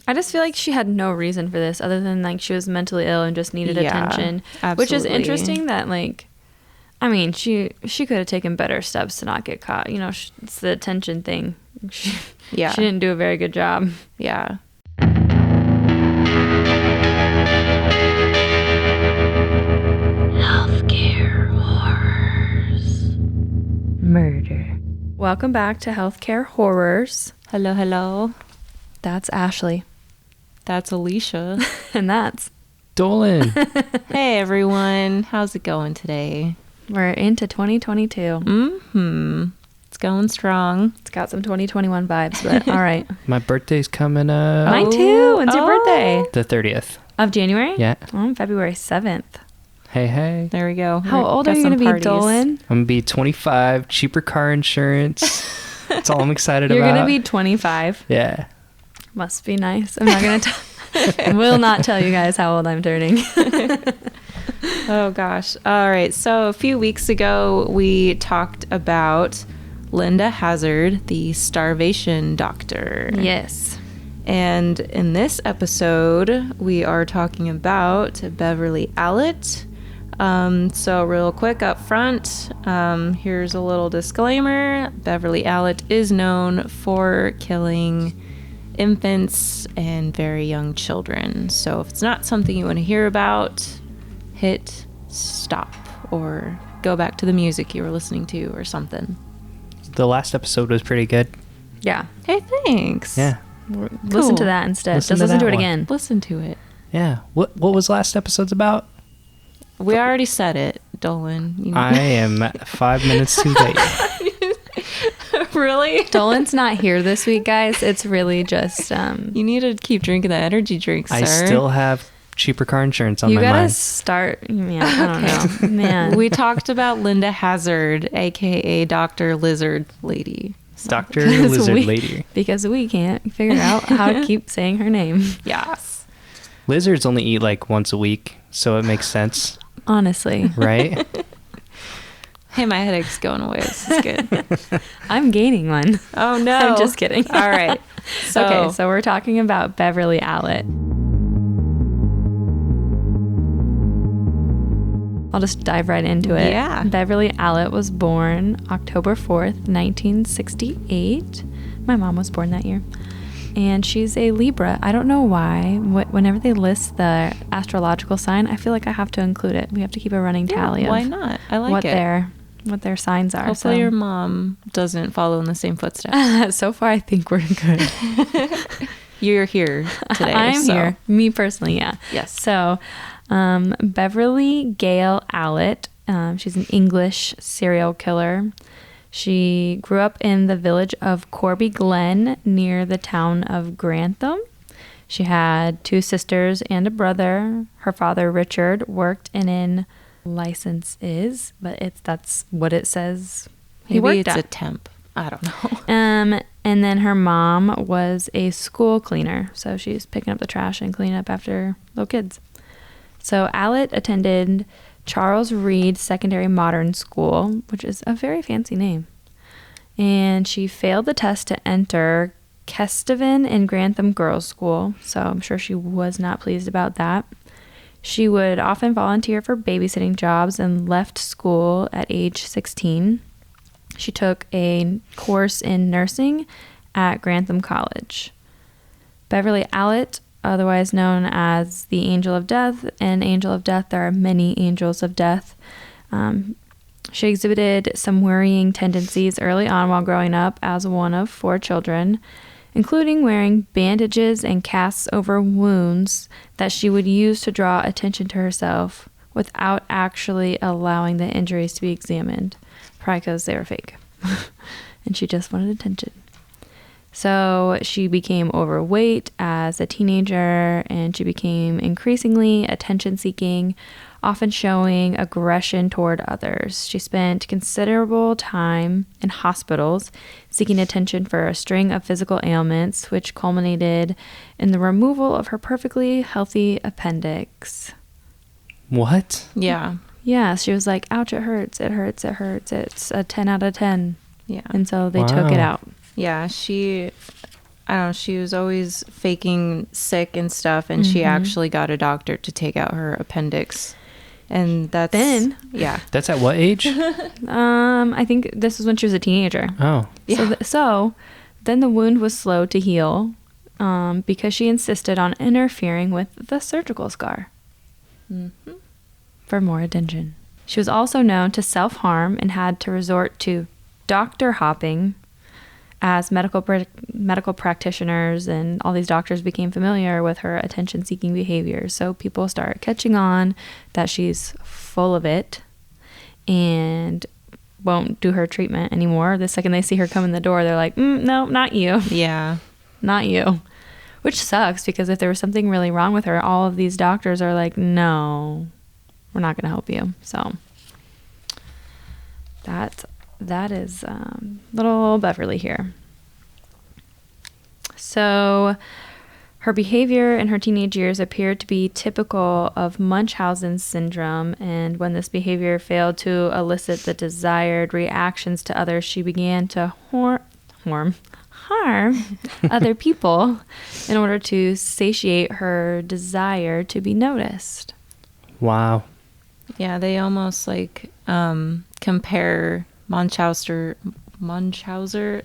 I just feel like she had no reason for this other than like she was mentally ill and just needed attention. Absolutely. Which is interesting that like, I mean, she could have taken better steps to not get caught. You know, it's the attention thing. She didn't do a very good job. Yeah. Healthcare horrors. Murder. Welcome back to Healthcare Horrors. Hello, hello. That's Ashley. That's Alicia. And that's Dolan. Hey, everyone. How's it going today? We're into 2022. Mm-hmm. It's going strong. It's got some 2021 vibes, but all right. My birthday's coming up. Mine too. When's your birthday? The 30th. Of January? Yeah. Oh, February 7th. Hey. There we go. How old are you going to be, Dolan? I'm going to be 25. Cheaper car insurance. That's all I'm excited You're about. going to be 25. Yeah. Must be nice. I'm not going to will not tell you guys how old I'm turning. Oh, gosh. All right. So a few weeks ago, we talked about Linda Hazard, the starvation doctor. Yes. And in this episode, we are talking about Beverley Allitt. So real quick up front, here's a little disclaimer. Beverley Allitt is known for killing infants and very young children. So if it's not something you want to hear about, hit stop or go back to the music you were listening to or something. The last episode was pretty good. Yeah. Hey, thanks. Yeah. Listen to that instead. Just listen to it again. Listen to it. Yeah. What was last episode's about? We already said it, Dolan. I am 5 minutes too late. Really? Dolan's not here this week, guys. It's really just you need to keep drinking the energy drinks, sir. I still have cheaper car insurance on my you gotta mind. start. Yeah, I don't know, man. We talked about Linda Hazard, aka Dr. Lizard Lady. Dr. Lizard Lady. Because we can't figure out how to keep saying her name. Yes. Lizards only eat like once a week, so it makes sense. Honestly. Right? Hey, my headache's going away. This is good. I'm gaining one. Oh, no. I'm just kidding. All right. Okay, so we're talking about Beverley Allitt. I'll just dive right into it. Yeah. Beverley Allitt was born October 4th, 1968. My mom was born that year. And she's a Libra. I don't know why. Whenever they list the astrological sign, I feel like I have to include it. We have to keep a running tally of why not? I like what their signs are. Hopefully your mom doesn't follow in the same footsteps. So far, I think we're good. You're here today. I'm here. Me personally, yeah. Yes. So, Beverley Gale Allitt, she's an English serial killer. She grew up in the village of Corby Glen near the town of Grantham. She had 2 sisters and a brother. Her father, Richard, worked in licenses, but that's what it says. Maybe it's a temp. I don't know. And then her mom was a school cleaner, so she's picking up the trash and cleaning up after little kids. So Allitt attended Charles Reed Secondary Modern School, which is a very fancy name. And she failed the test to enter Kesteven and Grantham Girls' School, so I'm sure she was not pleased about that. She would often volunteer for babysitting jobs and left school at age 16. She took a course in nursing at Grantham College. Beverley Allitt, otherwise known as the Angel of Death, an Angel of Death, there are many Angels of Death. She exhibited some worrying tendencies early on while growing up as one of 4 children, including wearing bandages and casts over wounds that she would use to draw attention to herself without actually allowing the injuries to be examined, probably because they were fake. And she just wanted attention. So she became overweight as a teenager, and she became increasingly attention-seeking, often showing aggression toward others. She spent considerable time in hospitals seeking attention for a string of physical ailments, which culminated in the removal of her perfectly healthy appendix. What? Yeah. Yeah, she was like, ouch, it hurts, it hurts, it hurts. It's a 10 out of 10. Yeah. And so they took it out. Yeah, I don't know, she was always faking sick and stuff, and she actually got a doctor to take out her appendix. And that's... Then? Yeah. That's at what age? I think this was when she was a teenager. Oh. Yeah. So then the wound was slow to heal because she insisted on interfering with the surgical scar for more attention. She was also known to self-harm and had to resort to doctor hopping as medical practitioners and all these doctors became familiar with her attention-seeking behavior. So people start catching on that she's full of it and won't do her treatment anymore. The second they see her come in the door, they're like, no, not you. Yeah. Not you. Which sucks because if there was something really wrong with her, all of these doctors are like, no, we're not going to help you. So that is little Beverly here. So her behavior in her teenage years appeared to be typical of Munchausen syndrome, and when this behavior failed to elicit the desired reactions to others, she began to harm other people in order to satiate her desire to be noticed. Wow. Yeah, they almost like compare Munchausen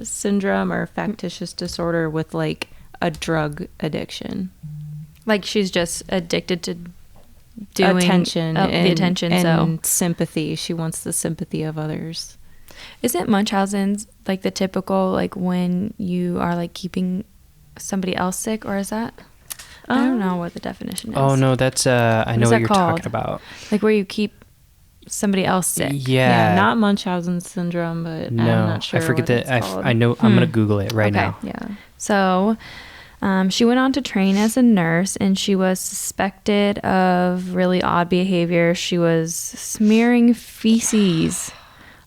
syndrome or factitious disorder with like a drug addiction. Like she's just addicted to doing attention the attention and sympathy. She wants the sympathy of others. Isn't Munchausen's like the typical like when you are like keeping somebody else sick, or is that? I don't know what the definition is. Oh no, that's I know what you're called? talking about. Like where you keep somebody else sick. Yeah. Not Munchausen syndrome, but No, I'm not sure. I forget what that. it's called. I know. I'm gonna Google it right now. Yeah. So she went on to train as a nurse, and she was suspected of really odd behavior. She was smearing feces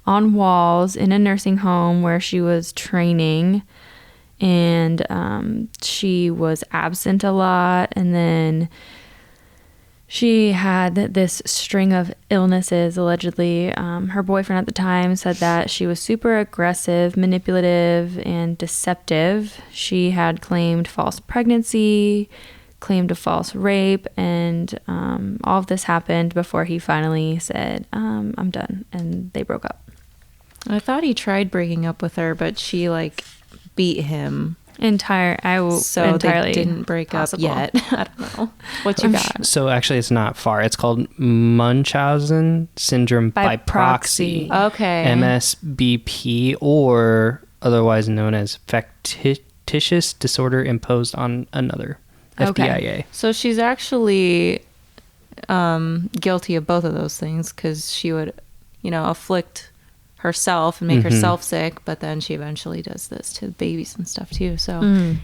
on walls in a nursing home where she was training, and she was absent a lot, and then she had this string of illnesses, allegedly. Her boyfriend at the time said that she was super aggressive, manipulative, and deceptive. She had claimed false pregnancy, claimed a false rape, and all of this happened before he finally said, I'm done, and they broke up. I thought he tried breaking up with her, but she like beat him. So they didn't break possible. up yet. I don't know. What you got? So actually, it's not far. It's called Munchausen syndrome by proxy. Okay. MSBP, or otherwise known as factitious disorder imposed on another. FDIA. So she's actually guilty of both of those things because she would, afflict herself and make herself sick, but then she eventually does this to babies and stuff too. So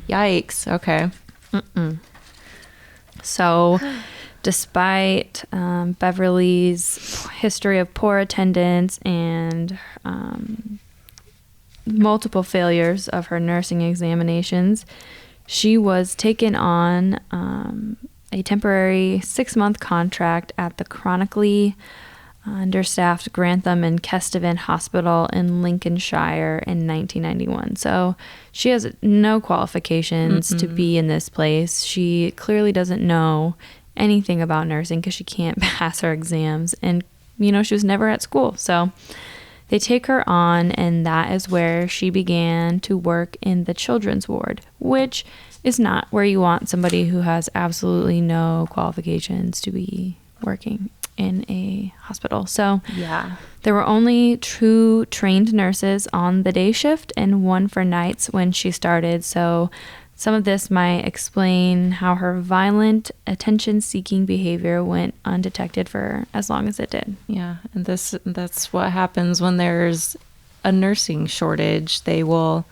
yikes. Okay. So despite Beverly's history of poor attendance and multiple failures of her nursing examinations, she was taken on a temporary 6-month contract at the chronically understaffed Grantham and Kesteven Hospital in Lincolnshire in 1991. So she has no qualifications to be in this place. She clearly doesn't know anything about nursing because she can't pass her exams. And, she was never at school. So they take her on, and that is where she began to work in the children's ward, which is not where you want somebody who has absolutely no qualifications to be working in a hospital. So yeah, there were only 2 trained nurses on the day shift and 1 for nights when she started. So some of this might explain how her violent attention-seeking behavior went undetected for as long as it did. Yeah, and that's what happens when there's a nursing shortage. They will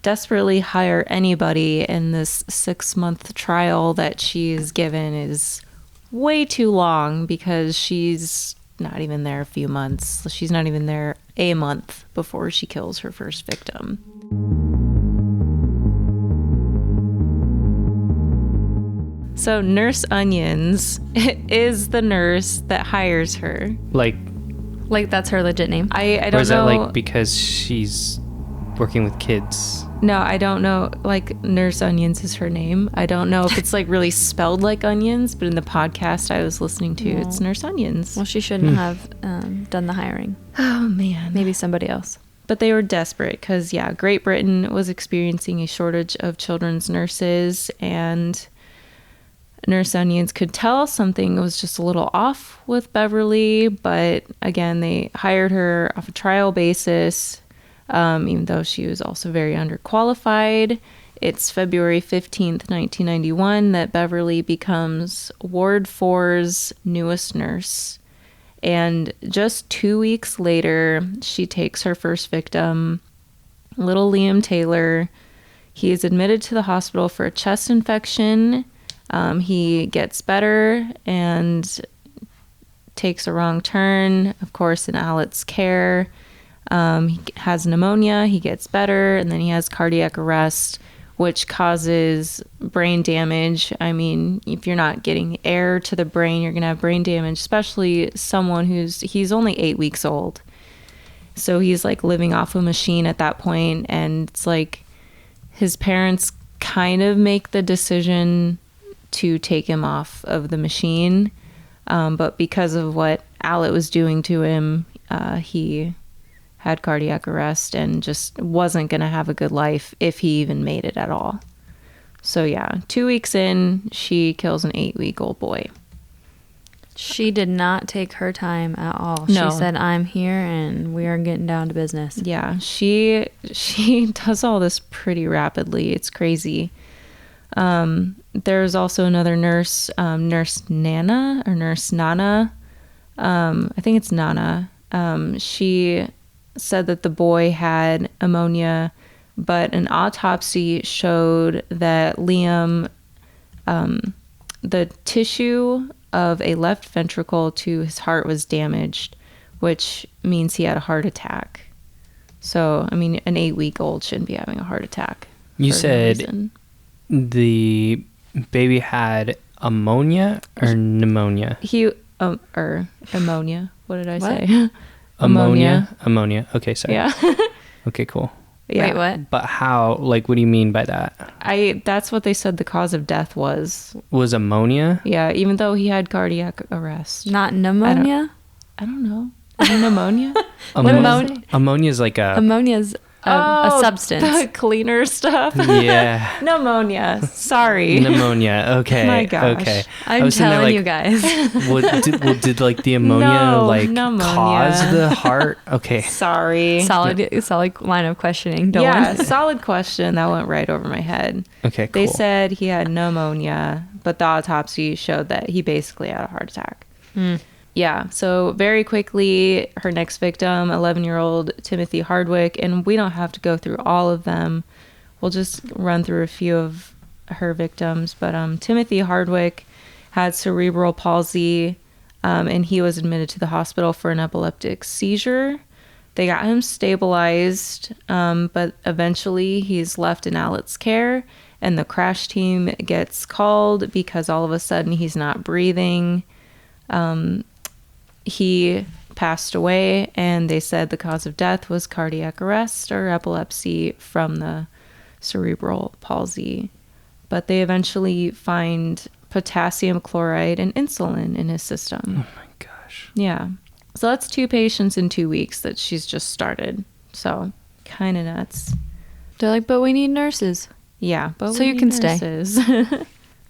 desperately hire anybody, and this 6-month trial that she's given is way too long because she's not even there a few months. She's not even there a month before she kills her first victim. So Nurse Onions is the nurse that hires her. Like that's her legit name. I don't know. Or is that like because she's working with kids. No, I don't know. Like, Nurse Onions is her name. I don't know if it's like really spelled like onions, but in the podcast I was listening to, it's Nurse Onions. Well, she shouldn't have done the hiring. Oh, man. Maybe somebody else. But they were desperate because, yeah, Great Britain was experiencing a shortage of children's nurses, and Nurse Onions could tell something was just a little off with Beverly. But again, they hired her off a trial basis, even though she was also very underqualified. It's February 15th, 1991, that Beverly becomes Ward 4's newest nurse. And just 2 weeks later, she takes her first victim, little Liam Taylor. He is admitted to the hospital for a chest infection. He gets better and takes a wrong turn, of course, in Allitt's care. He has pneumonia, he gets better, and then he has cardiac arrest, which causes brain damage. I mean, if you're not getting air to the brain, you're going to have brain damage, especially someone he's only 8 weeks old. So he's like living off a machine at that point, and it's like his parents kind of make the decision to take him off of the machine. But because of what Allitt was doing to him, he had cardiac arrest and just wasn't going to have a good life if he even made it at all. So yeah, 2 weeks in, she kills an 8-week-old boy. She did not take her time at all. No. She said, I'm here and we are getting down to business. Yeah, she does all this pretty rapidly. It's crazy. There's also another nurse, Nurse Nana or Nurse Nana. I think it's Nana. She said that the boy had pneumonia, but an autopsy showed that Liam, the tissue of a left ventricle to his heart was damaged, which means he had a heart attack. So, I mean, an 8-week-old shouldn't be having a heart attack. You said the baby had ammonia or pneumonia? Or ammonia. What did I What? say? Ammonia. Okay, sorry. Yeah. Okay, cool. Yeah. Wait, what? But how, like, what do you mean by that? That's what they said the cause of death was. Was ammonia? Yeah, even though he had cardiac arrest. Not pneumonia? I don't know. Is it pneumonia? Ammonia is like a... Ammonia's a substance. The cleaner stuff. Yeah. Pneumonia. Sorry. Pneumonia. Okay. My gosh. Okay. I'm telling you guys. Did like the ammonia pneumonia. cause the heart? Okay. Sorry. Solid line of questioning. Don't worry. Solid question. That went right over my head. Okay, cool. They said he had pneumonia, but the autopsy showed that he basically had a heart attack. Yeah, so very quickly, her next victim, 11-year-old Timothy Hardwick, and we don't have to go through all of them. We'll just run through a few of her victims. But Timothy Hardwick had cerebral palsy, and he was admitted to the hospital for an epileptic seizure. They got him stabilized, but eventually he's left in Allitt's care, and the crash team gets called because all of a sudden he's not breathing. He passed away, and they said the cause of death was cardiac arrest or epilepsy from the cerebral palsy. But they eventually find potassium chloride and insulin in his system. Oh my gosh. Yeah. So that's 2 patients in 2 weeks that she's just started. So kind of nuts. They're like, but we need nurses. Yeah. But So you can stay.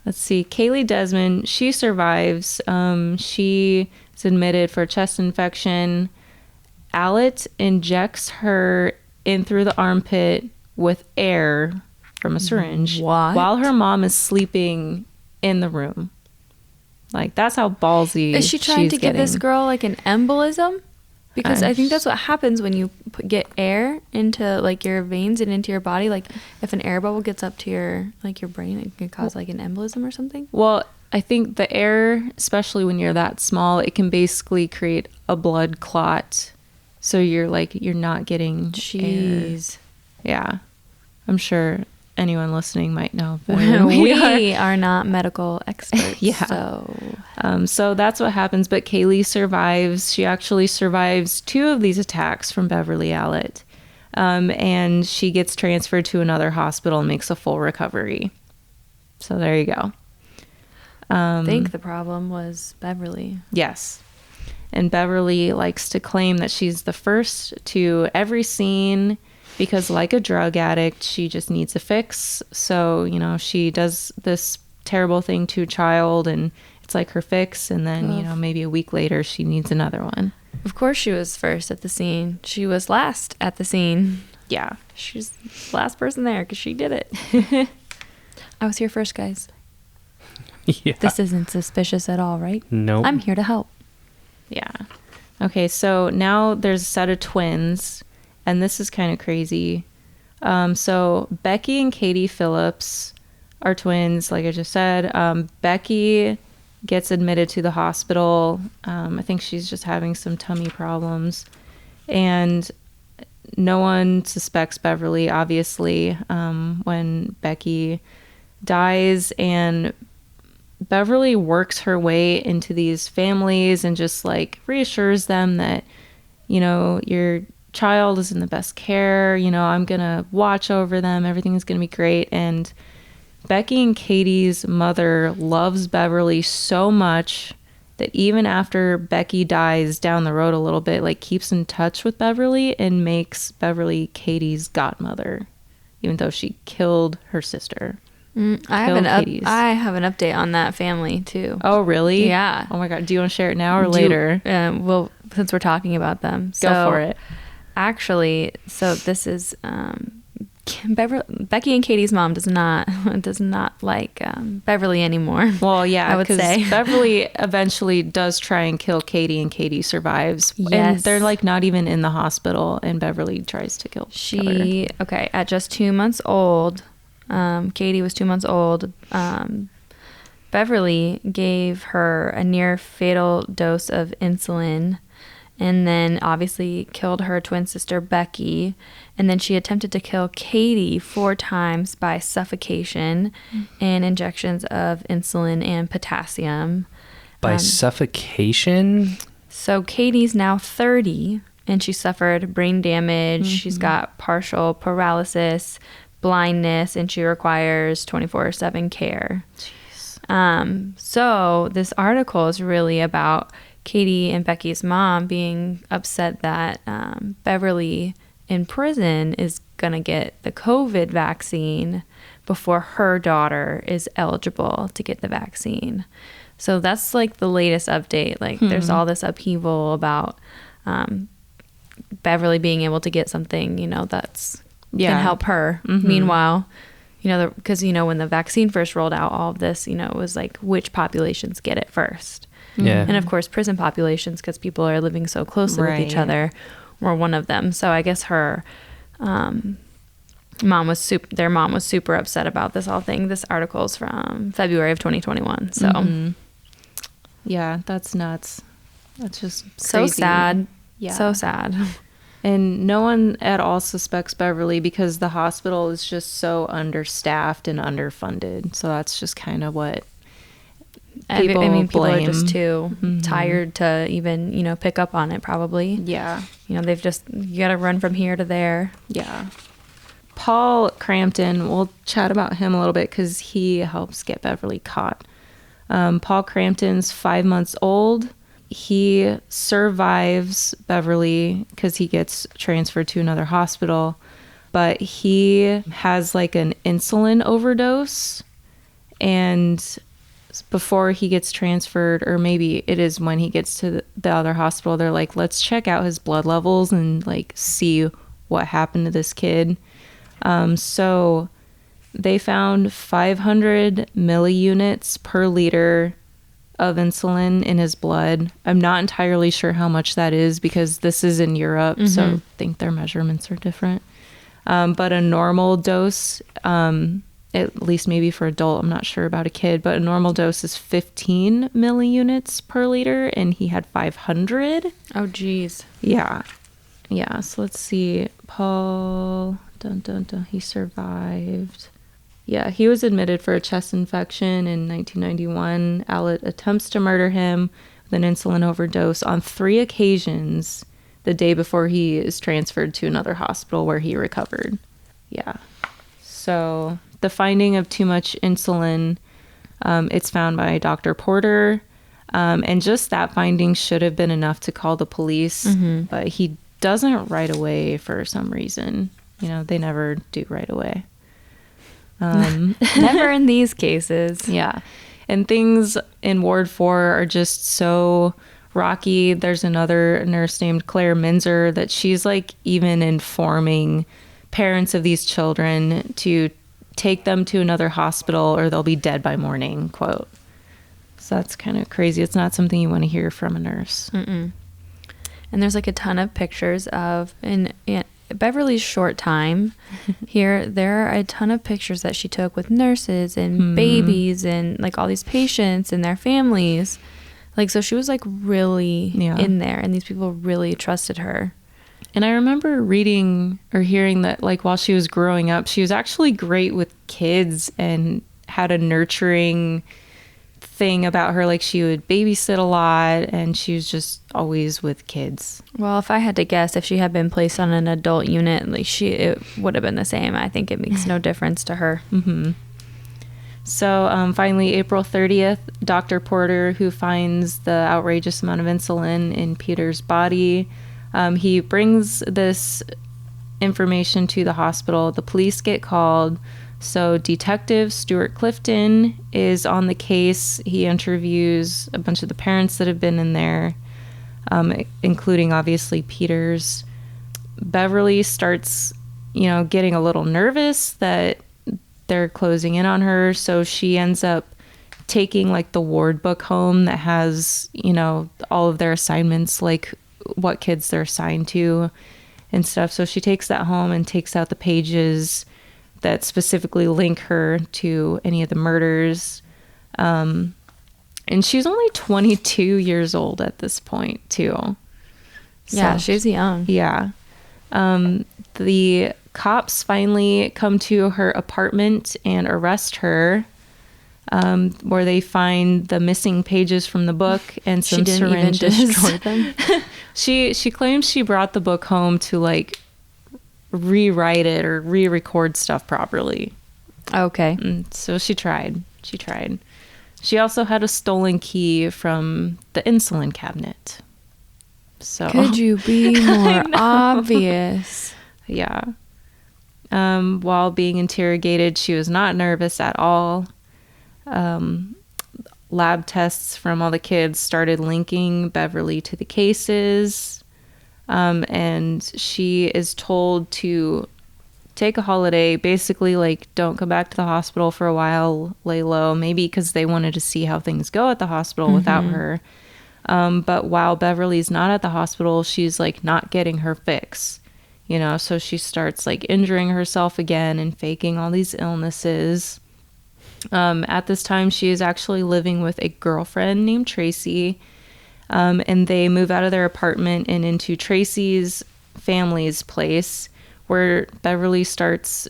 Let's see. Kaylee Desmond, she survives. She is admitted for a chest infection. Allitt injects her in through the armpit with air from a syringe while her mom is sleeping in the room. Like, that's how ballsy Is she trying to give this girl like an embolism? Because I think that's what happens when you get air into like your veins and into your body. Like if an air bubble gets up to your brain, it can cause like an embolism or something. Well, I think the air, especially when you're that small, it can basically create a blood clot. So you're not getting Jeez. air. Yeah. I'm sure anyone listening might know. We are not medical experts. Yeah. So that's what happens. But Kaylee survives. She actually survives 2 of these attacks from Beverley Allitt. And she gets transferred to another hospital and makes a full recovery. So there you go. I think the problem was Beverly. Yes. And Beverly likes to claim that she's the first to every scene because, like a drug addict, she just needs a fix. So, you know, she does this terrible thing to a child and it's like her fix. And then, you know, maybe a week later, she needs another one. Of course she was first at the scene. She was last at the scene. Yeah. She's the last person there because she did it. I was here first, guys. Yeah. This isn't suspicious at all, right? Nope. I'm here to help. Yeah. Okay, so now there's a set of twins, and this is kind of crazy. So Becky and Katie Phillips are twins, like I just said. Becky gets admitted to the hospital. I think she's just having some tummy problems. And no one suspects Beverly, obviously, when Becky dies. And Beverly works her way into these families and just like reassures them that, you know, your child is in the best care. You know, I'm going to watch over them. Everything's going to be great. And Becky and Katie's mother loves Beverly so much that even after Becky dies down the road a little bit, like keeps in touch with Beverly and makes Beverly Katie's godmother, even though she killed her sister. I have an update on that family too. Oh, really? Yeah. Oh my God. Do you want to share it now or later? Well, since we're talking about them. Go for it. Actually, so this is Becky and Katie's mom does not like Beverly anymore. Well, yeah, I would say Beverly eventually does try and kill Katie, and Katie survives. Yes. And they're like not even in the hospital, and Beverly tries to kill her. Okay, at just 2 months old, Katie was 2 months old. Beverly gave her a near fatal dose of insulin, and then obviously killed her twin sister Becky, and then she attempted to kill Katie 4 times by suffocation and injections of insulin and potassium. By suffocation? So Katie's now 30, and she suffered brain damage. She's got partial paralysis, blindness, and she requires 24/7 care. Jeez. So this article is really about Katie and Becky's mom being upset that Beverly in prison is going to get the COVID vaccine before her daughter is eligible to get the vaccine. So that's like the latest update. Like there's all this upheaval about Beverly being able to get something, you know, that's can help her. Meanwhile, you know, because, you know, when the vaccine first rolled out, all of this, you know, it was like which populations get it first. Yeah. And of course, prison populations, because people are living so closely with each other, were one of them. So I guess her their mom was super upset about this whole thing. This article is from February of 2021. So yeah, that's nuts. That's just so crazy. sad. Yeah. So sad. And no one at all suspects Beverly because the hospital is just so understaffed and underfunded. So that's just kind of what people people blame. are just too tired to even, you know, pick up on it probably. Yeah. You know, you got to run from here to there. Yeah. Paul Crampton, we'll chat about him a little bit because he helps get Beverly caught. Paul Crampton's 5 months old. He survives Beverly because he gets transferred to another hospital, but he has like an insulin overdose, and before he gets transferred, or maybe it is when he gets to the other hospital, they're like, let's check out his blood levels and like see what happened to this kid. So they found 500 milliunits per liter of insulin in his blood. I'm not entirely sure how much that is because this is in Europe, so I think their measurements are different. But a normal dose, at least maybe for adult, I'm not sure about a kid, but a normal dose is 15 milliunits per liter, and he had 500. Oh, geez. Yeah. Yeah, so let's see. Paul, he survived. Yeah, he was admitted for a chest infection in 1991. Allitt attempts to murder him with an insulin overdose on 3 occasions the day before he is transferred to another hospital where he recovered. Yeah. So the finding of too much insulin, it's found by Dr. Porter. And just that finding should have been enough to call the police, but he doesn't right away for some reason. You know, they never do right away. Never in these cases. Yeah. And things in Ward 4 are just so rocky. There's another nurse named Claire Minzer that she's like even informing parents of these children to take them to another hospital or they'll be dead by morning, quote. So that's kind of crazy. It's not something you want to hear from a nurse. Mm-mm. And there's like a ton of pictures of, in Beverly's short time here, there are a ton of pictures that she took with nurses and babies and like all these patients and their families. Like, so she was like really in there, and these people really trusted her. And I remember reading or hearing that like while she was growing up, she was actually great with kids and had a nurturing thing about her. Like she would babysit a lot and she was just always with kids. Well, if I had to guess, if she had been placed on an adult unit, like it would have been the same. I think it makes no difference to her. So finally, April 30th, Dr. Porter, who finds the outrageous amount of insulin in Peter's body, he brings this information to the hospital. The police get called. So Detective Stuart Clifton is on the case. He interviews a bunch of the parents that have been in there, including obviously Peter's. Beverly starts, getting a little nervous that they're closing in on her. So she ends up taking like the ward book home that has, all of their assignments, like what kids they're assigned to and stuff. So she takes that home and takes out the pages that specifically link her to any of the murders. And she's only 22 years old at this point, too. So, yeah, she's young. Yeah. The cops finally come to her apartment and arrest her, where they find the missing pages from the book and some syringes. She didn't even destroy them? She claims she brought the book home to, like, rewrite it or re-record stuff properly. Okay. So she tried. She also had a stolen key from the insulin cabinet. So could you be more obvious? Yeah. While being interrogated, she was not nervous at all. Lab tests from all the kids started linking Beverly to the cases. And she is told to take a holiday, basically like don't come back to the hospital for a while, lay low, maybe because they wanted to see how things go at the hospital without her. But while Beverly's not at the hospital, she's like not getting her fix, so she starts like injuring herself again and faking all these illnesses. At this time, she is actually living with a girlfriend named Tracy. And they move out of their apartment and into Tracy's family's place, where Beverly starts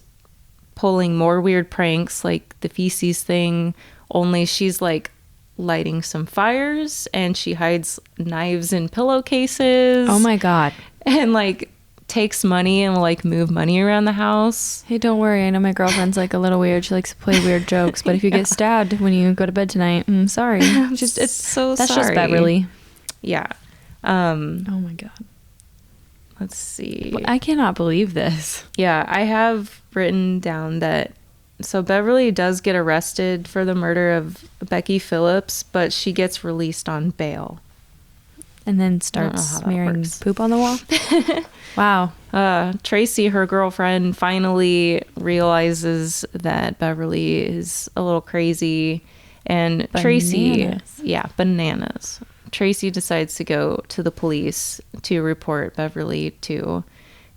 pulling more weird pranks, like the feces thing, only she's like lighting some fires and she hides knives in pillowcases. Oh my God. And like takes money and will like move money around the house. Hey, don't worry. I know my girlfriend's like a little weird. She likes to play weird jokes, but if you get stabbed when you go to bed tonight, sorry. It's so that's sorry. just Beverly. Yeah. Oh my God. Let's see. I cannot believe this. Yeah, I have written down that so Beverly does get arrested for the murder of Becky Phillips, but she gets released on bail. And then starts smearing poop on the wall? Wow. Tracy, her girlfriend, finally realizes that Beverly is a little crazy. And bananas. Tracy decides to go to the police to report Beverly to,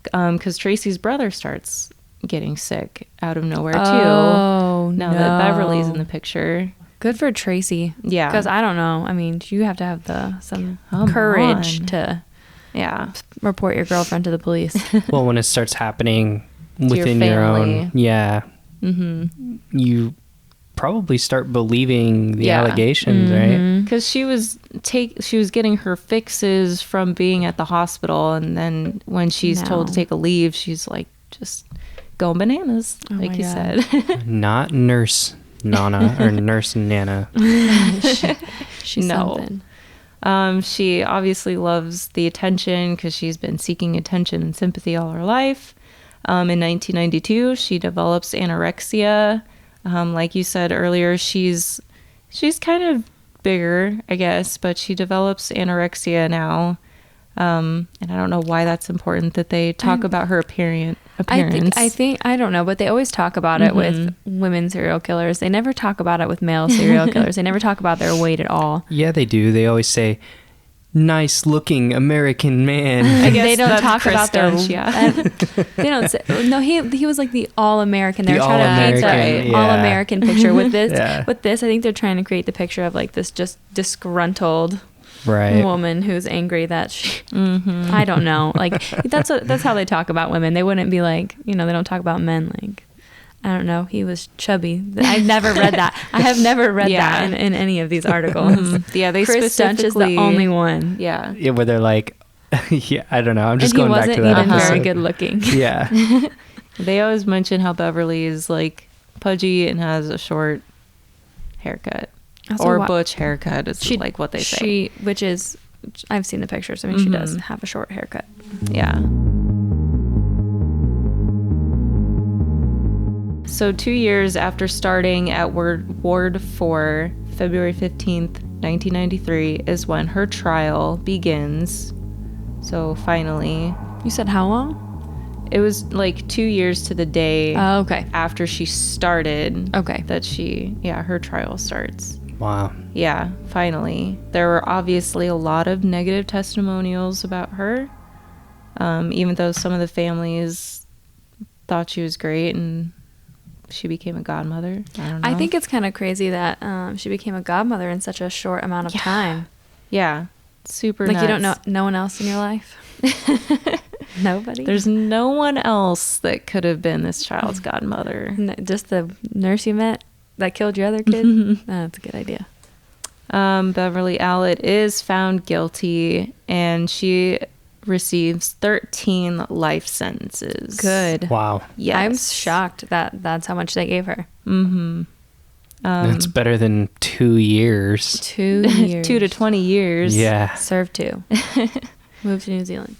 because Tracy's brother starts getting sick out of nowhere too. Oh, now that Beverly's in the picture. Good for Tracy. Yeah. Because I don't know. I mean, you have to have some courage to report your girlfriend to the police. Well, when it starts happening within your own, you probably start believing the allegations, right? Because she was she was getting her fixes from being at the hospital, and then when she's told to take a leave, she's like just going bananas, like you said. Not Nurse Nana or Nurse Nana. She's something. She obviously loves the attention because she's been seeking attention and sympathy all her life. In 1992, she develops anorexia. Like you said earlier, she's kind of bigger, I guess, but she develops anorexia now. And I don't know why that's important that they talk about her appearance. I think I don't know, but they always talk about it with women serial killers. They never talk about it with male serial killers. They never talk about their weight at all. Yeah, they do. They always say, "Nice looking American man." I guess they don't that's talk about their. They don't say. No, he was like the all-American. They're trying to paint the all-American picture with this. With this, I think they're trying to create the picture of like this just disgruntled woman who's angry that she. I don't know. Like that's how they talk about women. They wouldn't be like, they don't talk about men like. I don't know. He was chubby. I've never read that. I have never read that in any of these articles. Yeah, they Chris Dunch is the only one. Yeah, where they're like, I don't know. I'm just going back to that. He wasn't even episode. very good looking. Yeah. They always mention how Beverly is like pudgy and has a short haircut or butch haircut. Is like what they say. Which is, I've seen the pictures. I mean, she does have a short haircut. Yeah. So 2 years after starting at Ward 4, February 15th, 1993, is when her trial begins. So finally. You said how long? It was like 2 years to the day after she started. Okay. That her trial starts. Wow. Yeah, finally. There were obviously a lot of negative testimonials about her. Even though some of the families thought she was great and she became a godmother. I don't know. I think it's kind of crazy that she became a godmother in such a short amount of time. Yeah. Super like nuts. You don't know no one else in your life? Nobody? There's no one else that could have been this child's godmother. Just the nurse you met that killed your other kid? That's a good idea. Beverley Allitt is found guilty, and she receives 13 life sentences. Good. Wow. Yes. I'm shocked that that's how much they gave her. That's better than 2 years. 2 years. 2 to 20 years. Yeah. Serve 2. Move to New Zealand.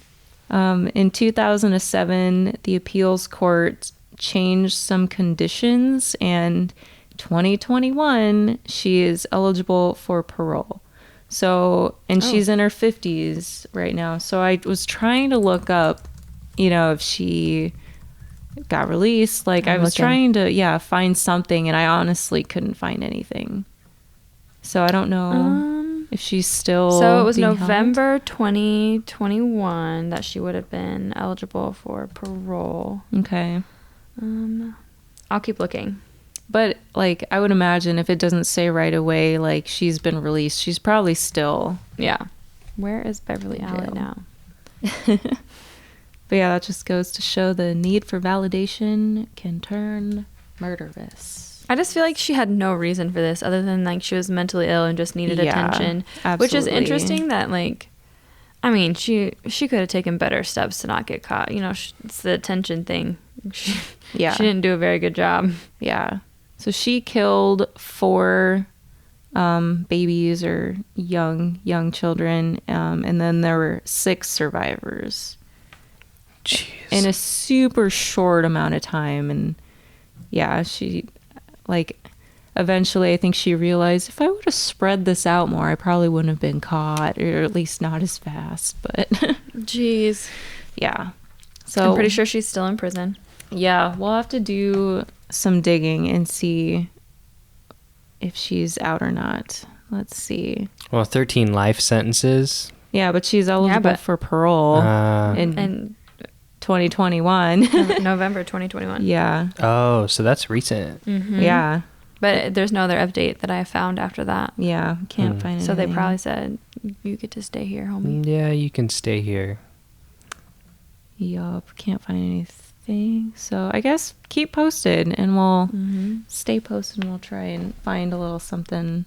In 2007, the appeals court changed some conditions, and 2021, she is eligible for parole. So, and she's in her 50s right now. So I was trying to look up, if she got released. Like I was trying to, find something, and I honestly couldn't find anything. So I don't know if she's still. So it was being November held. 2021 that she would have been eligible for parole. Okay. I'll keep looking. But, like, I would imagine if it doesn't say right away, like, she's been released, she's probably still... Yeah. Where is Beverley Allitt now? But, yeah, that just goes to show the need for validation can turn murderous. I just feel like she had no reason for this other than, like, she was mentally ill and just needed attention. Absolutely. Which is interesting that, like... I mean, she could have taken better steps to not get caught. It's the attention thing. She didn't do a very good job. Yeah. So she killed 4 babies or young children, and then there were 6 survivors. Jeez. In a super short amount of time. And yeah, she, like, eventually I think she realized if I would have spread this out more, I probably wouldn't have been caught, or at least not as fast. But Jeez. Yeah. So I'm pretty sure she's still in prison. Yeah, we'll have to do some digging and see if she's out or not. Let's see. Well, 13 life sentences. Yeah, but she's eligible for parole in 2021. November 2021. Yeah. Oh, so that's recent. Mm-hmm. Yeah. But there's no other update that I found after that. Yeah, can't find anything. So they probably said, you get to stay here, homie. Yeah, you can stay here. Yup, can't find anything. So I guess keep posted, and we'll stay posted, and we'll try and find a little something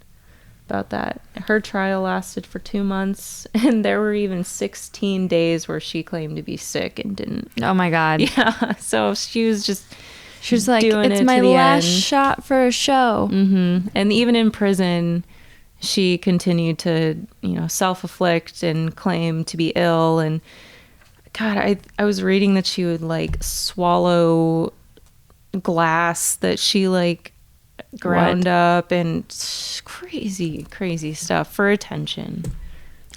about that. Her trial lasted for 2 months, and there were even 16 days where she claimed to be sick and didn't. Oh my God. Yeah. So she was like, doing it's it my to the last end. shot for a show. And even in prison, she continued to, self-afflict and claim to be ill. And God, I was reading that she would like swallow glass that she like ground up, and crazy stuff for attention.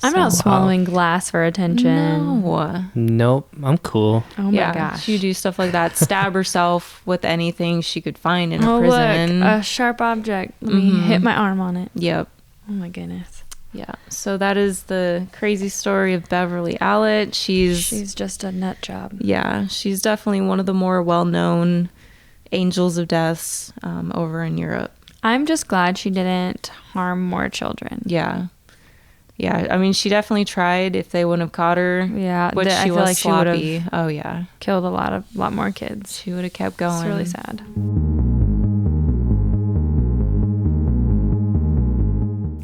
I'm not swallowing glass for attention. No. Nope, I'm cool. Oh my gosh. She would do stuff like that. Stab herself with anything she could find in a Look, prison. a sharp object. Let me hit my arm on it. Yep. Oh my goodness. Yeah. So that is the crazy story of Beverley Allitt. She's just a nut job. Yeah, she's definitely one of the more well-known angels of deaths over in Europe. I'm just glad she didn't harm more children. Yeah. I mean, she definitely tried. If they wouldn't have caught her, Yeah, but I she feel was like sloppy. she would have Oh yeah, killed a lot more kids. she would have kept going. It's really sad.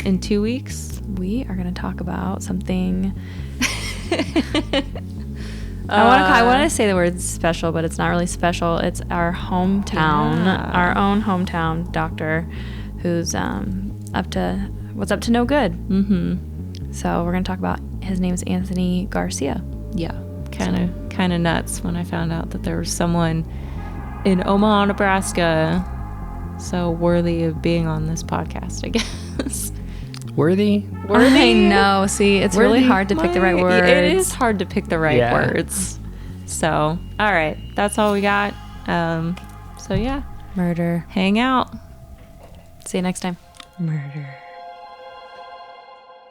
In 2 weeks, We are going to talk about something. I want to say the word special, but it's not really special. It's our hometown, our own hometown doctor, who's up to no good. So we're going to talk about, his name is Anthony Garcia. yeah, kind of nuts when I found out that there was someone in Omaha, Nebraska, so worthy of being on this podcast, I guess. Worthy? I know. See, it's really hard to pick the right words. It is hard to pick the right Yeah. words. So, all right, that's all we got. So yeah, Murder. hang out. See you next time. Murder.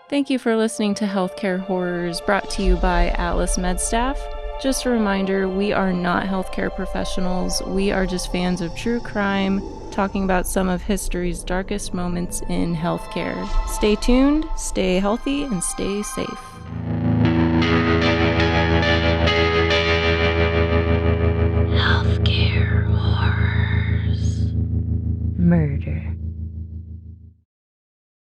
Thank you for listening to Healthcare Horrors, brought to you by Atlas MedStaff. Just a reminder, we are not healthcare professionals. We are just fans of true crime, talking about some of history's darkest moments in healthcare. Stay tuned, stay healthy, and stay safe. Healthcare Horrors. Murder.